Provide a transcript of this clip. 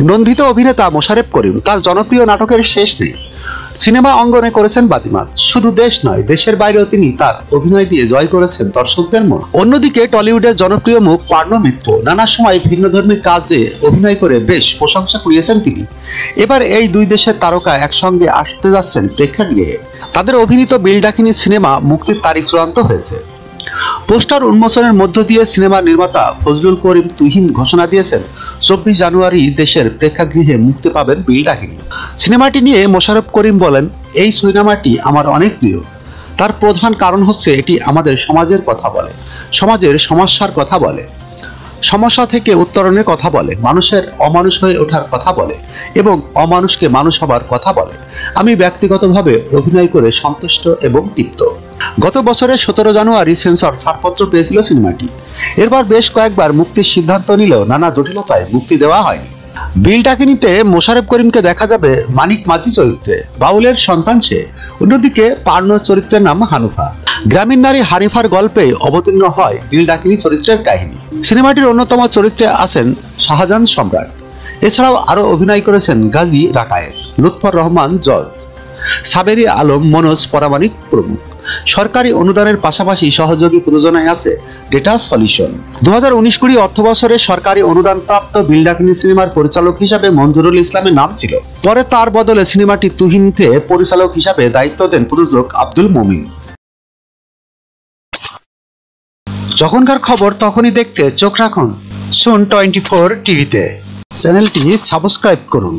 নন্দিত অভিনেতা মোশারেফ করিম তার জনপ্রিয় নাটকের শেষ নেই। সিনেমা অঙ্গনে করেছেন বাজিমাত। শুধু দেশ নয়, দেশের বাইরেও তিনি তার অভিনয় দিয়ে জয় করেছেন দর্শকদের মন। অন্যদিকে টলিউডের জনপ্রিয় মুখ পার্নো মিত্র নানা সময় ভিন্নধর্মী কাজে অভিনয় করে বেশ প্রশংসা কুড়িয়েছেন তিনি। এবার এই দুই দেশের তারকা একসঙ্গে আসতে যাচ্ছেন প্রেক্ষাগৃহে। তাদের অভিনীত বিল ডাকিনী সিনেমা মুক্তির তারিখ চূড়ান্ত হয়েছে। পোস্টার উন্মোচনের মধ্য দিয়ে সিনেমার নির্মাতা ফজলুল করিম তুহিন ঘোষণা দিয়েছেন 24 জানুয়ারি দেশের প্রেক্ষাগৃহে মুক্তি পাবেন বিল ডাকিনী। সিনেমাটি নিয়ে মোশাররফ করিম বলেন, এই সিনেমাটি আমার অনেক প্রিয়। তার প্রধান কারণ হচ্ছে এটি আমাদের সমাজের কথা বলে, সমাজের সমস্যার কথা বলে, সমস্যা থেকে উত্তরণের কথা বলে, মানুষের অমানুষ হয়ে ওঠার কথা বলে এবং অমানুষকে মানুষ হবার কথা বলে। আমি ব্যক্তিগতভাবে অভিনয় করে সন্তুষ্ট এবং তৃপ্ত। গত বছরের 17 জানুয়ারি সেন্সর ছাড়পত্র পেয়েছিল সিনেমাটি। এরপর বেশ কয়েকবার মুক্তির সিদ্ধান্ত নিলেও নানা জটিলতায় মুক্তি দেওয়া হয়নি। বিল ডাকিনীতে মোশাররফ করিমকে দেখা যাবে মানিক মাঝি চরিত্রে, বাউলের সন্তান সে। অন্যদিকে পার্নোর চরিত্রের নাম হানুফা। গ্রামীণ নারী হানিফার গল্পে অবতীর্ণ হয় বিল ডাকিনী চরিত্রের কাহিনী। সিনেমাটির অন্যতম চরিত্রে আছেন শাহজাহান সম্রাট। এছাড়াও আরো অভিনয় করেছেন গাজী রাকায়েত, লুৎফর রহমান জজ, সাবেরি আলম, মনোজ পরামানিক প্রমুখ। সরকারি অনুদানের পাশাপাশি সহযোগী প্রযোজনায় আছে ডেটা সলিউশন। 2019-20 অর্থবছরে সরকারি অনুদান প্রাপ্ত বিল ডাকিনী সিনেমার পরিচালক হিসাবে মঞ্জুরুল ইসলামের নাম ছিল। পরে তার বদলে সিনেমাটি তুহিনকে পরিচালক হিসাবে দায়িত্ব দেন প্রযোজক আব্দুল মুমিন। যখনকার খবর তখনই দেখতে চোখ রাখুন সুন 24 টিভিতে। চ্যানেলটি সাবস্ক্রাইব করুন।